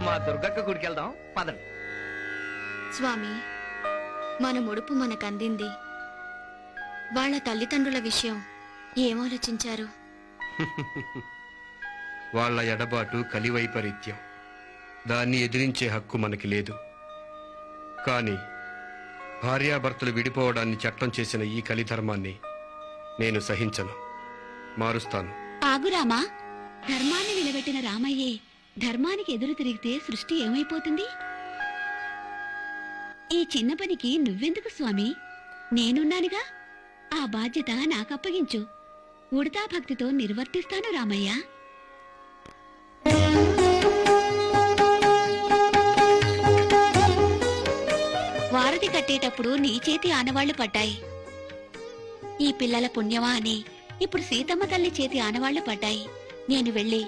మా దుర్గక్క గుడికి వెళ్దాం పదండి. స్వామి, మన ముడుపు మనకందింది. వాళ్ళ తల్లిదండ్రుల విషయం ఏం ఆలోచించారు? వాళ్ళ ఎడబాటు కలివైపరీత్యం, దాన్ని ఎదిరించే హక్కు మనకి లేదు. కానీ భార్యాభర్తలు విడిపోవడాన్ని చట్టం చేసిన ఈ కలిధర్మాన్ని నేను సహించను, మారుస్తాను. ఆగురామా, ధర్మాన్ని నిలబెట్టిన రామయ్యే ధర్మానికి ఎదురు తిరిగితే సృష్టి ఏమైపోతుంది? ఈ చిన్న పనికి నువ్వెందుకు స్వామి? నేనున్నానుగా. ఆ బాధ్యత నాకప్పగించు. ఉడతా భక్తితో నిర్వర్తిస్తాను రామయ్య. వారధి కట్టేటప్పుడు నీ చేతి ఆనవాళ్లు పడ్డాయి. ఈ పిల్లల పుణ్యమా అని ఇప్పుడు సీతమ్మ తల్లి చేతి ఆనవాళ్లు పడ్డాయి. నేను వెళ్లి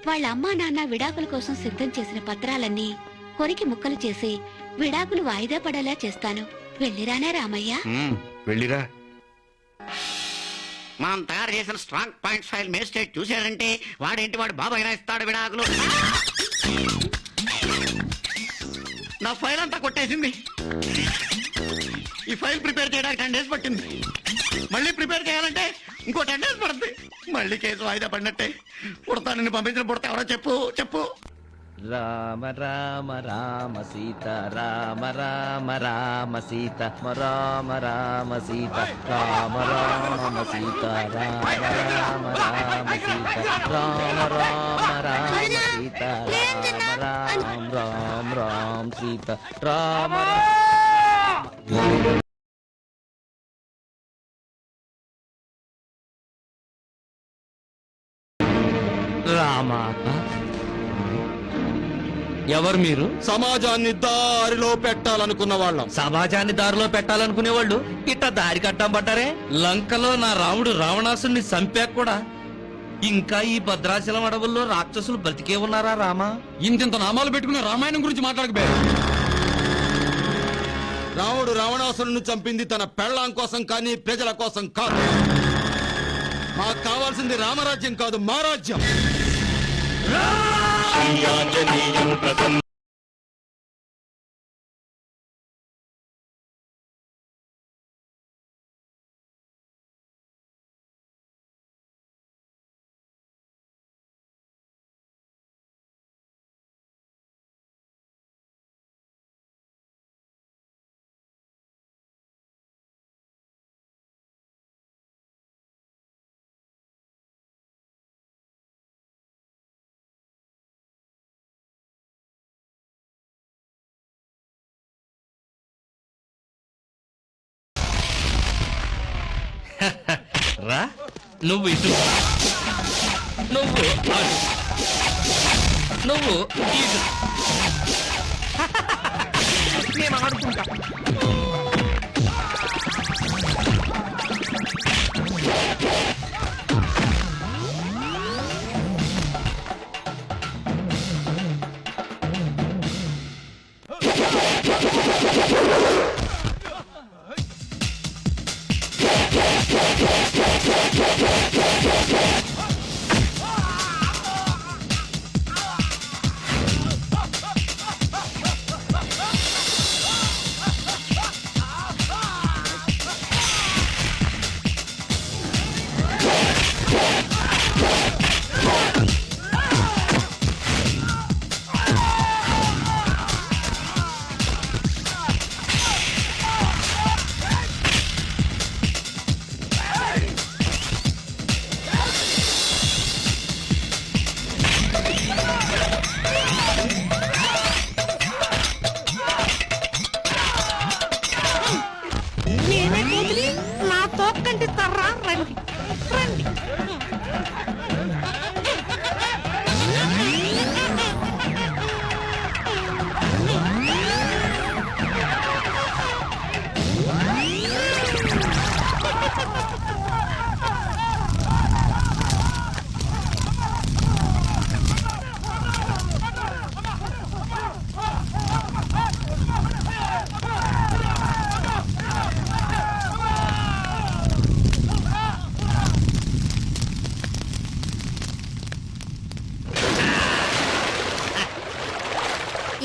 వాళ్ళ అమ్మా నాన్న విడాకుల కోసం సిద్ధం చేసిన పత్రాలన్నీ కొరికి ముక్కలు చేసి విడాకులు వాయిదా పడేలా చేస్తాను. వెళ్ళిరానా రామయ్య? వెళ్ళిరా. మనం తయారు చేసిన స్ట్రాంగ్ పాయింట్స్ ఫైల్ మేజిస్ట్రేట్ చూశాడంటే వాడేంటి వాడు బాబాయ్ ఇస్తాడు విడాకులు. నా ఫైల్ అంతా కొట్టేసింది. ఈ ఫైల్ ప్రిపేర్ చేయడానికి 10 days పట్టింది. మళ్ళీ ప్రిపేర్ చేయాలంటే ఇంకో 10 days పడుతుంది. మళ్ళీ కేసు వాయిదా పడినట్టే. పుడతా నిన్ను పంపించిన పుడతా ఎవరో చెప్పు చెప్పు. రామ రామ రామ సీత రామ రామ రామ సీత రామ రామ సీత రామ రామ సీత రామ రామ రామ సీత రామ రామ రామ సీత రామ రామ రామ సీత రామ రామ. ఎవరు మీరు? సమాజాన్ని దారిలో పెట్టాలనుకున్న వాళ్ళం. సమాజాన్ని దారిలో పెట్టాలనుకునే వాళ్ళు ఇట్లా దారి కట్టం పట్టారే. లంకలో నా రాముడు రావణాసుని చంపాక కూడా ఇంకా ఈ భద్రాచలం అడవుల్లో రాక్షసులు బ్రతికే ఉన్నారా రామా? ఇంతింత నామాలు పెట్టుకున్న రామాయణం గురించి మాట్లాడకపోయా. రాముడు రావణాసురుని చంపింది తన పెళ్ళాం కోసం కానీ ప్రజల కోసం కాదు. మాకు కావాల్సింది రామరాజ్యం కాదు, మా రాజ్యం. రా, నువ్వు ఇటు, నువ్వు అటు, నువ్వు ఇటు. నేను ఆడుకుంటా.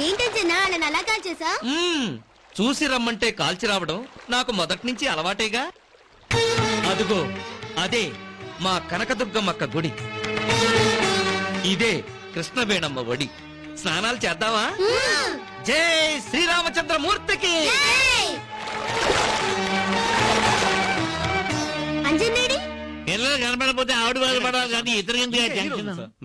ఏంటన్నా వాళ్ళని అలా కాల్ చేసా చూసి రమ్మంటే కాల్చి రావడం నాకు మొదటి నుంచి అలవాటేగా. అదుగో అదే మా కనకదుర్గమ్మక్క గుడి, ఇదే కృష్ణవేణమ్మ ఒడి. స్నానాలు చేద్దామా? జై శ్రీరామచంద్రమూర్తికి. అంజనేడి పిల్లలు కనపడకపోతే ఆవిడ బాధపడాలి కానీ ఇతర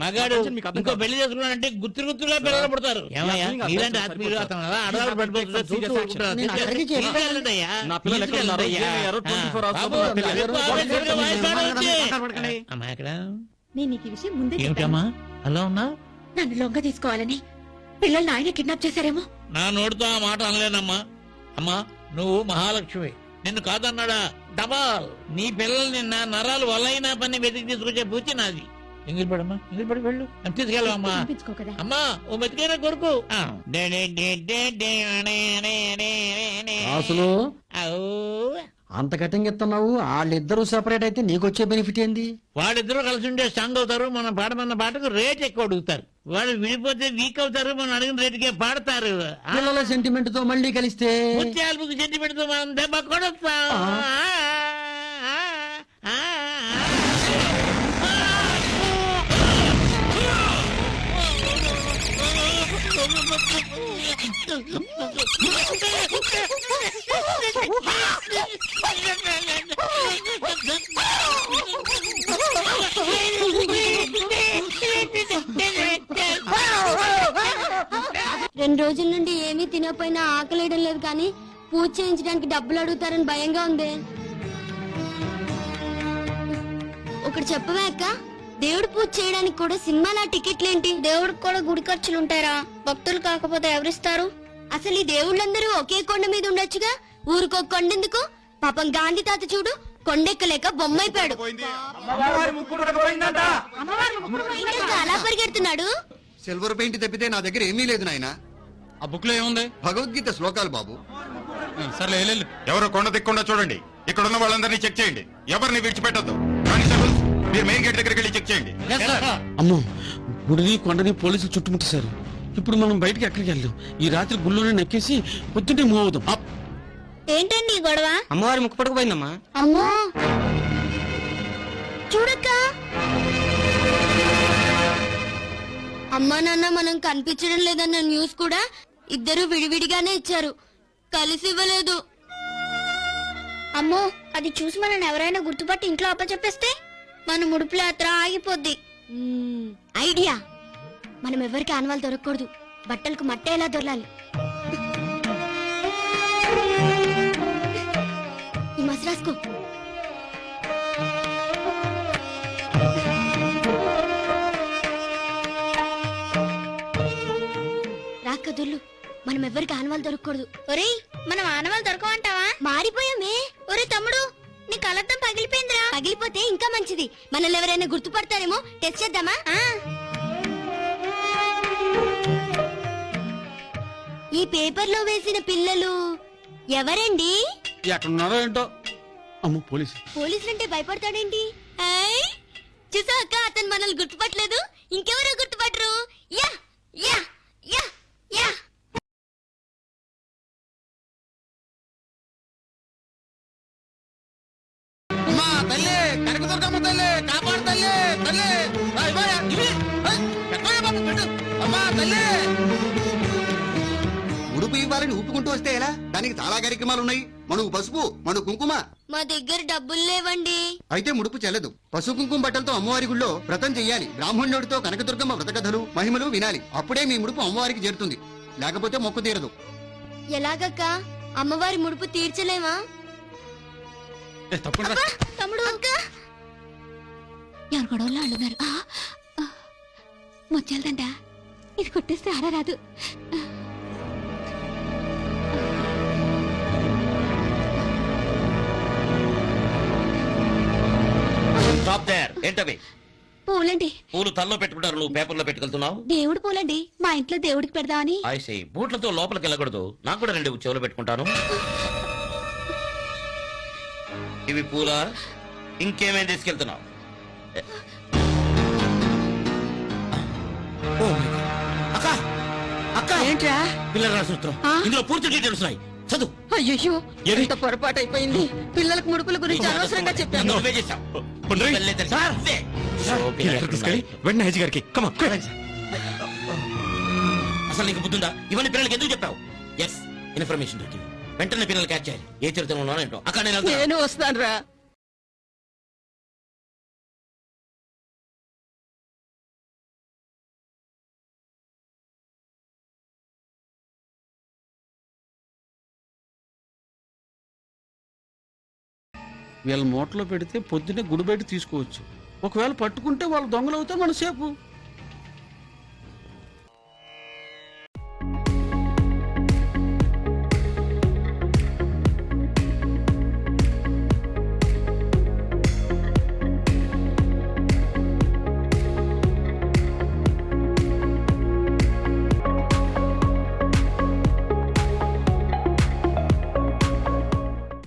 మగాడు ఇంకో పెళ్లి చేసుకున్నాడంటే గుర్తుగా పిల్లలు పడతారు. ఏమయ్యా నీలాంటి ఆత్మీయులు అతను అలా ఆడవాళ్ళు పడిపోతుంటే చూస్తూ ఊరుకుంటారు. తీసుకెళ్ళండయ్యా. బాబు, ఆవేశంగా వాయిస్ పాడవద్దు. అమ్మా ఎక్కడ? నేను నీకు ఈ విషయం ముందే ఏమిటమ్మా అలా ఉన్నా? నన్ను లొంగ తీసుకోవాలని పిల్లల్ని ఆయన కిడ్నాప్ చేశారేమో. నా నోటితో ఆ మాట అనలేనమ్మా. అమ్మా నువ్వు మహాలక్ష్మి, నిన్ను కాదన్నాడా డబాల్. నీ పిల్లల్ని నిన్న నరాలు వల్లైనా పని వెతికి తీసుకొచ్చే పూచి నాది. ఎంగిలిపడమ్మా, ఎంగిలిపడి వెళ్ళు, అని తీసుకెళ్ళవమ్మా. వినిపించుకో కదా. అమ్మా ఓ మెతికైనా కొడుకు. అసలు అంత కటింగ్ ఇస్తున్నావు, వాళ్ళిద్దరూ సెపరేట్ అయితే నీకొచ్చే బెనిఫిట్ ఏంది? వాళ్ళిద్దరూ కలిసి ఉంటే స్ట్రాంగ్ అవుతారు, మనం పాడమన్న పాటకు రేట్ ఎక్కువ అడుగుతారు. వాళ్ళు విడిపోతే వీక్ అవుతారు, మనం అడిగిన రేటుకే పాడతారు. పిల్లల సెంటిమెంట్ తో మళ్ళీ కలిస్తే ముత్యాలకు సెంటిమెంట్ తో మనం దెబ్బ కొడతాం. రెండు రోజుల నుండి ఏమీ తినకపోయినా ఆకలేయడం లేదు, కానీ పూజ చేయించడానికి డబ్బులు అడుగుతారని భయంగా ఉంది. ఒకటి చెప్పవే అక్క, దేవుడు పూజ చేయడానికి కూడా సినిమాల టికెట్లేంటి? దేవుడికి కూడా గుడి ఖర్చులు ఉంటారా? భక్తులు కాకపోతే ఎవరిస్తారు? అసలు ఈ దేవుళ్ళందరూ ఒకే కొండ మీద ఉండొచ్చుగా, ఊరికో కొండెందుకు? పాపం గాంధీ తాత చూడు, కొండెక్కలేక బొమ్మైపోయాడు. ఇంకా అలా పరిగెడుతున్నాడు. సిల్వర్ పెయింట్ తప్పితే నా దగ్గర ఏమీ లేదు నాయన. ఆ బుక్ లో ఏముంది? భగవద్గీత శ్లోకాలు బాబు. సర్లే వెళ్ళు. ఎవరు కొండ దిక్కుండా చూడండి. ఇక్కడ ఉన్న వాళ్ళందరినీ చెక్ చేయండి, ఎవరిని విడిచిపెట్టద్దు. కానిస్టేబుల్ మీరు మెయిన్ గేట్ దగ్గరికి వెళ్ళి చెక్ చేయండి. అమ్మో, గుడిని కొండని పోలీసులు చుట్టుముట్టేశారు. ఇప్పుడు మనం బయటికి ఎక్కడికి వెళ్దాం? ఈ రాత్రి గుళ్ళోనే నెక్కేసి పొద్దున్నే మూవ్ అవుదాం. ఏంటండి ఈ గొడవ? అమ్మవారి ముక్కు పడకపోయిందమ్మా. అమ్మో చూడక్క, అమ్మా నాన్న మనం కనిపించడం లేదన్న న్యూస్ కూడా ఇద్దరు విడివిడిగానే ఇచ్చారు, కలిసి ఇవ్వలేదు. అమ్మో, అది చూసి మనం ఎవరైనా గుర్తుపట్టి ఇంట్లో అప్పచెప్పేస్తే మన ముడుపుల యాత్ర ఆగిపోద్ది. ఐడియా, మనం ఎవరికి ఆనవాళ్ళు దొరకకూడదు, బట్టలకు మట్టే ఎలా దొరలాలి. ఈ మసరాసుకో. రాకదుర్లు, మనం ఎవరికి ఆనవాళ్ళు దొరకకూడదు. ఒరేయ్, మనం ఆనవాళ్ళు దొరకమంటావా? మారిపోయామే. ఒరే తమ్ముడు, నీ కలర్థం పగిలిపోయిందిరా. పగిలిపోతే ఇంకా మంచిది, మనల్ని ఎవరైనా గుర్తుపడతారేమో, టెస్ట్ చేద్దామా? ఈ పేపర్ లో వేసిన పిల్లలు ఎవరండి? ఎక్కడున్నారో ఏంటో. అమ్మో, పోలీసు. పోలీసులంటే భయపడతాడేంటి? చూసాక అతను మనల్ని గుర్తుపట్టలేదు, ఇంకెవరో గుర్తుపట్టరు. Yeah yeah yeah yeah. అమ్మా తల్లి, కనకదుర్గమ్మ తల్లి, కాపాడు తల్లి, తల్లి. అమ్మా తల్లి. ఉడుపు ఇవ్వాలని ఊపుకుంటూ వస్తే ఎలా? దానికి చాలా కార్యక్రమాలు ఉన్నాయి. మనుగు పసుపు, మనుగు కుంకుమ. మా దగ్గర డబ్బులు లేవండి. అయితే ముడుపు చెల్లదు. పసుపు కుంకుమ బట్టలతో అమ్మవారి గుళ్ళో వ్రతం చెయ్యాలి. బ్రాహ్మణుడితో కనకదుర్గమ్మ వ్రత కథలు మహిమలు వినాలి. అప్పుడే మీ ముడుపు అమ్మవారికి చేరుతుంది, లేకపోతే మొక్కు తీరదు. ఎలాగక్క, అమ్మవారి ముడుపు తీర్చలేమా? తప్పకుండా. తమ్ముడు, అక్క, ఎవరు గొడవల్లో అడుగున్నారు. ముత్యాలదండ, ఇది కొట్టేస్తే ఆరా రాదు. Stop there. ఏంటవి? పూలండి. పూలు తల్లో పెట్టుకుంటారు, నువ్వు పేపర్లో పెట్టుకెళ్తున్నావు. దేవుడు పూలండి, మా ఇంట్లో దేవుడికి పెడదామని. ఐసి బూట్లతో లోపలికి వెళ్ళకూడదు, నాకు కూడా 2 చెవులు పెట్టుకుంటాను. ఇవి పూల, ఇంకేమేం తీసుకెళ్తున్నావు? అక్క, అక్క, ఏంట్రా పిల్లలు రాసిన ఉత్తరం ఇందులో పూర్తి డీటెయిల్స్ ఉన్నాయి చదువు. అయ్యో ఏది? ఎంత పొరపాటు అయిపోయింది పిల్లలకు ముడుపుల గురించి అనవసరంగా చెప్పాను నువ్వే చేశావు. పుండ్రి, పిల్లలే తెరిచి- నువ్వే. ఈ లెటర్ తీసుకెళ్ళి వెంటనే హెచ్ గారికి కమ అసలు నీకు బుద్ధుందా? ఇవన్నీ పిల్లలకి ఎందుకు చెప్పావు? ఎస్, ఇన్ఫర్మేషన్ దొరికింది. వెంటనే పిల్లలు క్యాచ్ చేయాలి. ఏ చరిత్ర ఉన్నానో ఏంటో. అక్కడ నేను వెళ్తాను. నేను వస్తాను రా వీళ్ళ మూటలో పెడితే పొద్దున్నే గుడి బయట తీసుకోవచ్చు. ఒకవేళ పట్టుకుంటే వాళ్ళు దొంగలు అవుతారు మన సేపు.